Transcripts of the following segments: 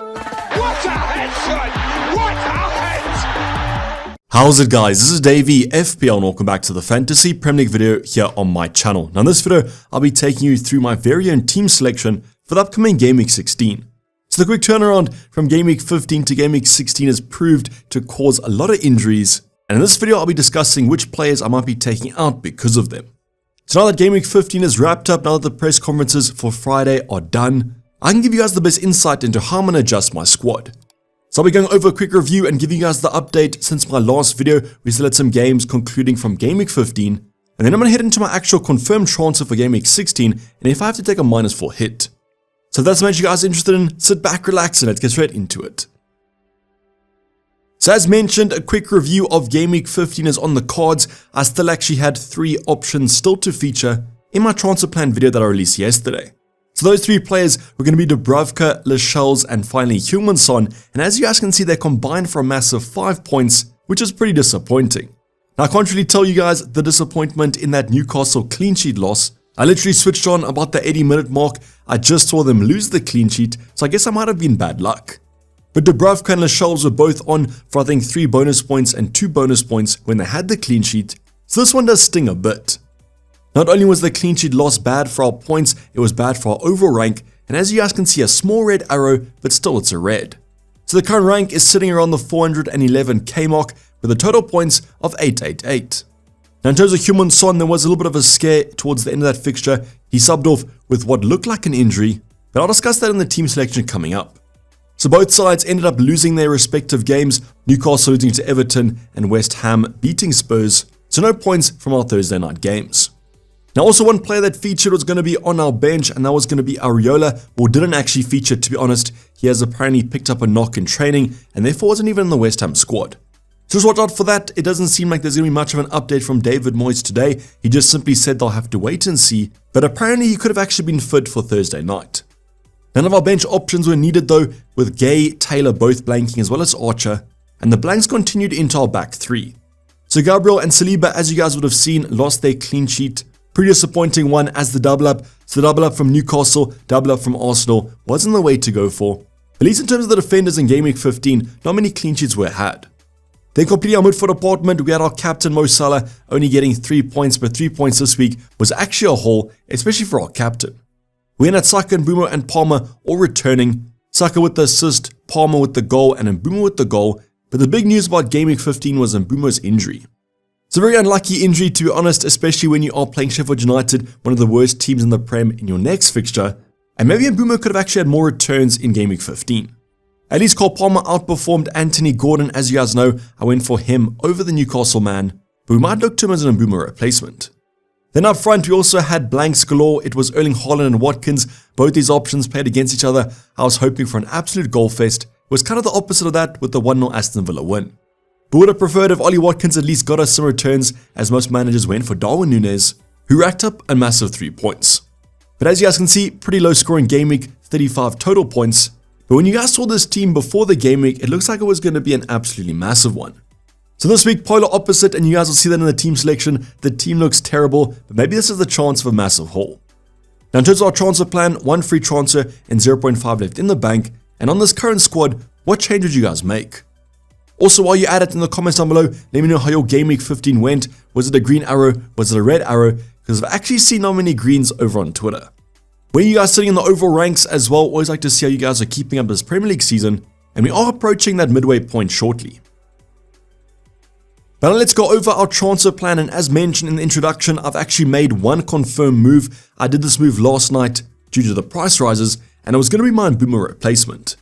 What a headshot! What a head! How's it, guys? This is Dayvy, FPL, and welcome back to the Fantasy Premier League video here on my channel. Now in this video, I'll be taking you through my very own team selection for the upcoming Game Week 16. So the quick turnaround from Game Week 15 to Game Week 16 has proved to cause a lot of injuries, and in this video I'll be discussing which players I might be taking out because of them. So now that Game Week 15 is wrapped up, now that the press conferences for Friday are done, I can give you guys the best insight into how I'm going to adjust my squad. So I'll be going over a quick review and giving you guys the update since my last video. We still had some games concluding from Game Week 15, and then I'm going to head into my actual confirmed transfer for Game Week 16, and if I have to take a -4 hit. So if that's something you guys are interested in, sit back, relax, and let's get straight into it. So as mentioned, a quick review of Game Week 15 is on the cards. I still actually had 3 options still to feature in my transfer plan video that I released yesterday. So those 3 players were going to be Dubravka, Lascelles, and finally Heung-min-Son, and as you guys can see, they combined for a massive 5 points, which is pretty disappointing. Now I can't really tell you guys the disappointment in that Newcastle clean sheet loss. I literally switched on about the 80-minute mark. I just saw them lose the clean sheet, so I guess I might have been bad luck. But Dubravka and Lascelles were both on for I think 3 bonus points and 2 bonus points when they had the clean sheet, so this one does sting a bit. Not only was the clean sheet loss bad for our points, it was bad for our overall rank, and as you guys can see, a small red arrow, but still it's a red. So the current rank is sitting around the 411k mark with a total points of 888. Now in terms of Heung-min-Son, there was a little bit of a scare towards the end of that fixture. He subbed off with what looked like an injury, but I'll discuss that in the team selection coming up. So both sides ended up losing their respective games, Newcastle losing to Everton and West Ham beating Spurs, so no points from our Thursday night games. Now also one player that featured was going to be on our bench, and that was going to be Areola, or didn't actually feature to be honest. He has apparently picked up a knock in training and therefore wasn't even in the West Ham squad. So just watch out for that. It doesn't seem like there's going to be much of an update from David Moyes today. He just simply said they'll have to wait and see, but apparently he could have actually been fit for Thursday night. None of our bench options were needed though, with Gay, Taylor both blanking as well as Archer, and the blanks continued into our back 3. So Gabriel and Saliba, as you guys would have seen, lost their clean sheet. Pretty disappointing one as the double up. So the double up from Newcastle, double up from Arsenal wasn't the way to go for. At least in terms of the defenders in Game Week 15, not many clean sheets were had. Then completing our midfield department, we had our captain Mo Salah only getting 3 points, but 3 points this week was actually a haul, especially for our captain. We had Saka, and Mbeumo and Palmer all returning. Saka with the assist, Palmer with the goal, and Mbeumo with the goal. But the big news about Game Week 15 was Mbeumo's injury. It's a very unlucky injury to be honest, especially when you are playing Sheffield United, one of the worst teams in the Prem, in your next fixture. And maybe Mbeumo could have actually had more returns in Game Week 15. At least Cole Palmer outperformed Anthony Gordon. As you guys know, I went for him over the Newcastle man, but we might look to him as an Mbeumo replacement. Then up front, we also had blanks galore. It was Erling Haaland and Watkins. Both these options played against each other. I was hoping for an absolute goal fest. It was kind of the opposite of that with the 1-0 Aston Villa win. But would have preferred if Ollie Watkins at least got us some returns, as most managers went for Darwin Núñez, who racked up a massive 3 points. But as you guys can see, pretty low scoring game week, 35 total points. But when you guys saw this team before the game week, it looks like it was going to be an absolutely massive one. So this week, polar opposite, and you guys will see that in the team selection. The team looks terrible, but maybe this is the chance of a massive haul. Now in terms of our transfer plan, 1 free transfer and 0.5 left in the bank. And on this current squad, what change would you guys make? Also, while you're at it, in the comments down below, let me know how your Game Week 15 went. Was it a green arrow? Was it a red arrow? Because I've actually seen not many greens over on Twitter. Where are you guys sitting in the overall ranks as well? Always like to see how you guys are keeping up this Premier League season. And we are approaching that midway point shortly. But now let's go over our transfer plan, and as mentioned in the introduction, I've actually made one confirmed move. I did this move last night due to the price rises, and it was going to be my Mbeumo replacement.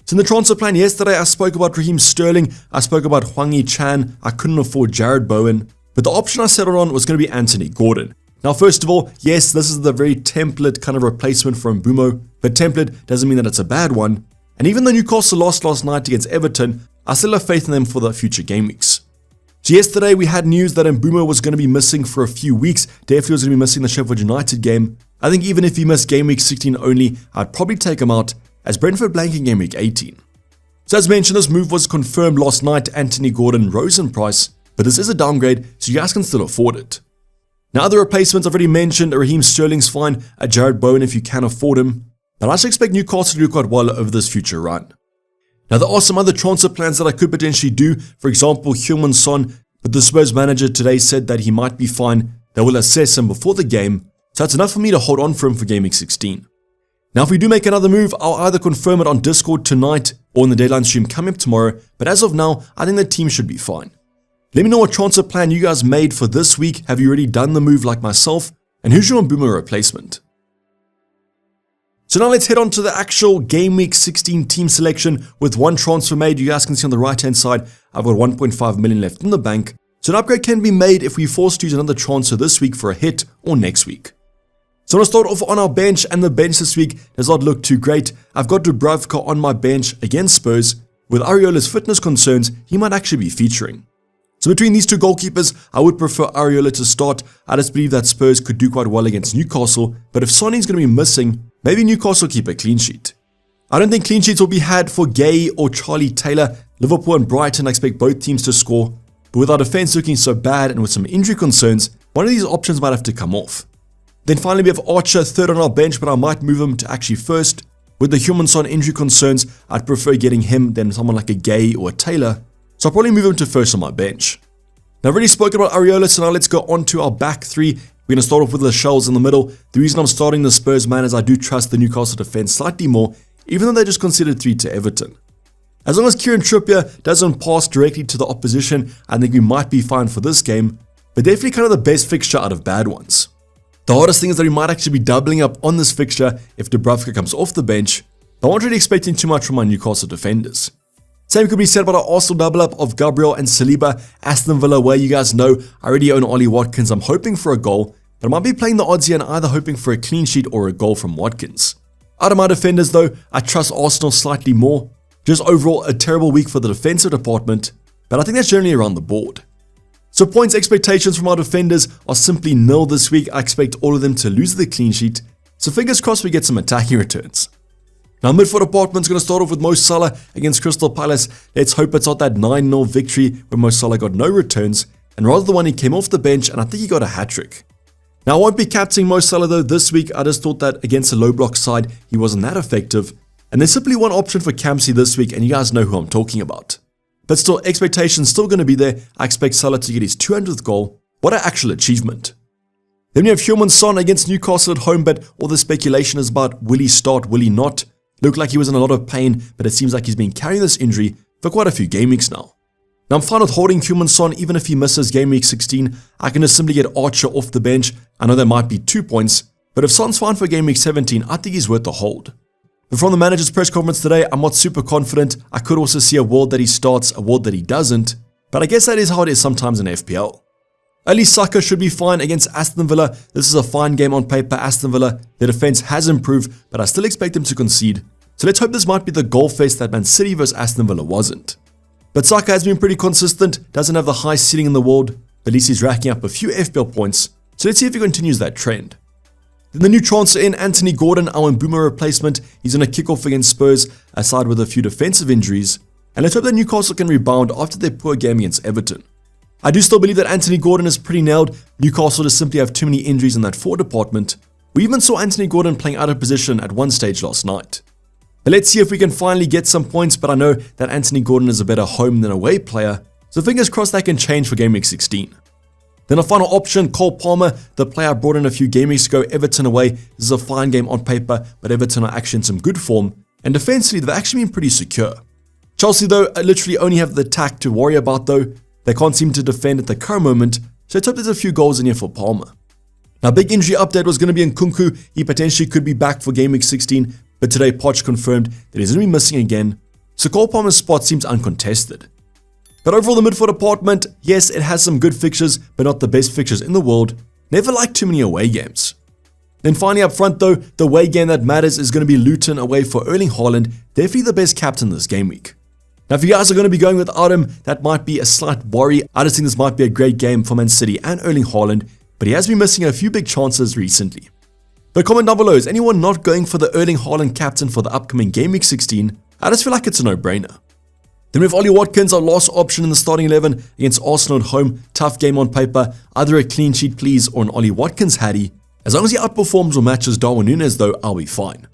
So in the transfer plan yesterday, I spoke about Raheem Sterling, I spoke about Hwang Chan, I couldn't afford Jared Bowen, but the option I settled on was going to be Anthony Gordon. Now first of all, yes, this is the very template kind of replacement for Mbeumo, but template doesn't mean that it's a bad one. And even though Newcastle lost last night against Everton, I still have faith in them for the future game weeks. So yesterday we had news that Mbeumo was going to be missing for a few weeks. Definitely was going to be missing the Sheffield United game. I think even if he missed Game Week 16 only, I'd probably take him out, as Brentford blanking Game Week 18. So as mentioned, this move was confirmed last night. Anthony Gordon rose in price, but this is a downgrade, so you guys can still afford it. Now other replacements I've already mentioned, Raheem Sterling's fine, a Jared Bowen if you can afford him. But I should expect Newcastle to do quite well over this future run. Now there are some other transfer plans that I could potentially do, for example Heung-min Son, but the Spurs manager today said that he might be fine, they will assess him before the game, so that's enough for me to hold on for him for Game Week 16. Now if we do make another move, I'll either confirm it on Discord tonight or in the deadline stream coming up tomorrow, but as of now, I think the team should be fine. Let me know what transfer plan you guys made for this week. Have you already done the move like myself? And who's your Mbeumo replacement? So now let's head on to the actual Game Week 16 team selection with one transfer made. You guys can see on the right hand side, I've got 1.5 million left in the bank. So an upgrade can be made if we force to use another transfer this week for a hit or next week. So I'm going to start off on our bench, and the bench this week does not look too great. I've got Dubravka on my bench against Spurs. With Areola's fitness concerns, he might actually be featuring. So between these two goalkeepers, I would prefer Areola to start. I just believe that Spurs could do quite well against Newcastle, but if Sonny's going to be missing, maybe Newcastle keep a clean sheet. I don't think clean sheets will be had for Gay or Charlie Taylor. Liverpool and Brighton, I expect both teams to score, but with our defense looking so bad and with some injury concerns, one of these options might have to come off. Then finally we have Archer third on our bench, but I might move him to actually first. With the Heung-min Son injury concerns, I'd prefer getting him than someone like a Gay or a Taylor, so I'll probably move him to first on my bench. Now I've already spoken about Areola, so now let's go on to our back three. We're going to start off with the Shells in the middle. The reason I'm starting the Spurs man is I do trust the Newcastle defense slightly more, even though they just conceded 3 to Everton. As long as Kieran Trippier doesn't pass directly to the opposition, I think we might be fine for this game, but definitely kind of the best fixture out of bad ones. The hardest thing is that we might actually be doubling up on this fixture if Dubravka comes off the bench, but I'm not really expecting too much from my Newcastle defenders. Same could be said about our Arsenal double up of Gabriel and Saliba. Aston Villa, where you guys know I already own Ollie Watkins, I'm hoping for a goal, but I might be playing the odds here and either hoping for a clean sheet or a goal from Watkins. Out of my defenders though, I trust Arsenal slightly more. Just overall a terrible week for the defensive department, but I think that's generally around the board. So points expectations from our defenders are simply nil this week. I expect all of them to lose the clean sheet, so fingers crossed we get some attacking returns. Now midfield department's going to start off with Mo Salah against Crystal Palace. Let's hope it's not that 9-0 victory where Mo Salah got no returns, and rather the one he came off the bench and I think he got a hat-trick. Now I won't be captaining Mo Salah though this week. I just thought that against a low block side he wasn't that effective, and there's simply one option for Campsey this week, and you guys know who I'm talking about. But still, expectations still going to be there. I expect Salah to get his 200th goal. What an actual achievement. Then we have Heung-min Son against Newcastle at home, but all the speculation is about will he start, will he not? Looked like he was in a lot of pain, but it seems like he's been carrying this injury for quite a few game weeks now. Now I'm fine with holding Heung-min Son even if he misses game week 16. I can just simply get Archer off the bench. I know there might be 2 points, but if Son's fine for game week 17, I think he's worth the hold. But from the manager's press conference today, I'm not super confident. I could also see a world that he starts, a world that he doesn't, but I guess that is how it is sometimes in FPL. Ali Saka should be fine against Aston Villa. This is a fine game on paper. Aston Villa, their defense has improved, but I still expect them to concede. So let's hope this might be the goal fest that Man City vs Aston Villa wasn't. But Saka has been pretty consistent, doesn't have the highest ceiling in the world, but at least he's racking up a few FPL points. So let's see if he continues that trend. Then the new transfer in, Anthony Gordon, our Mbeumo replacement. He's going to kick off against Spurs, aside with a few defensive injuries. And let's hope that Newcastle can rebound after their poor game against Everton. I do still believe that Anthony Gordon is pretty nailed. Newcastle just simply have too many injuries in that forward department. We even saw Anthony Gordon playing out of position at one stage last night. But let's see if we can finally get some points, but I know that Anthony Gordon is a better home than away player, so fingers crossed that can change for game week 16. Then a final option, Cole Palmer, the player I brought in a few game weeks ago, Everton away. This is a fine game on paper, but Everton are actually in some good form, and defensively they've actually been pretty secure. Chelsea though, literally only have the attack to worry about though. They can't seem to defend at the current moment, so let's hope there's a few goals in here for Palmer. Now big injury update was going to be Nkunku. He potentially could be back for game week 16, but today Poch confirmed that he's going to be missing again, so Cole Palmer's spot seems uncontested. But overall the midfield department, yes, it has some good fixtures, but not the best fixtures in the world. Never liked too many away games. Then finally up front though, the away game that matters is going to be Luton away for Erling Haaland, definitely the best captain this game week. Now if you guys are going to be going without him, that might be a slight worry. I just think this might be a great game for Man City and Erling Haaland, but he has been missing a few big chances recently. But comment down below, is anyone not going for the Erling Haaland captain for the upcoming game week 16? I just feel like it's a no-brainer. Then we have Ollie Watkins, our last option in the starting 11 against Arsenal at home. Tough game on paper, either a clean sheet please or an Ollie Watkins hattie. As long as he outperforms or matches Darwin Núñez though, I'll be fine.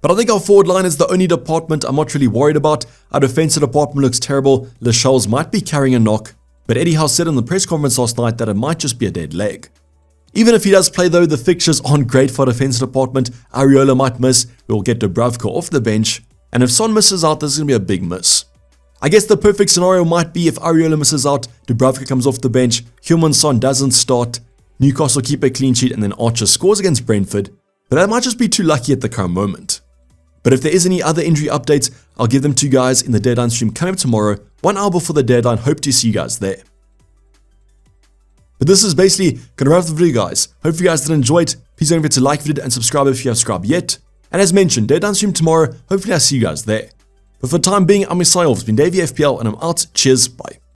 But I think our forward line is the only department I'm not really worried about. Our defensive department looks terrible. Lascelles might be carrying a knock, but Eddie Howe said in the press conference last night that it might just be a dead leg. Even if he does play though, the fixtures aren't great for our defensive department. Areola might miss, we'll get Dubravka off the bench, and if Son misses out, this is going to be a big miss. I guess the perfect scenario might be if Areola misses out, Dubravka comes off the bench, Heung-min Son doesn't start, Newcastle keep a clean sheet, and then Archer scores against Brentford, but that might just be too lucky at the current moment. But if there is any other injury updates, I'll give them to you guys in the deadline stream coming up tomorrow, 1 hour before the deadline. Hope to see you guys there. But this is basically going to wrap up the video, guys. Hope you guys did enjoy it. Please don't forget to like the video and subscribe if you haven't subscribed yet. And as mentioned, deadline stream tomorrow. Hopefully I'll see you guys there. But for the time being, I'm signing off. It's been Dayvy FPL, and I'm out. Cheers, bye.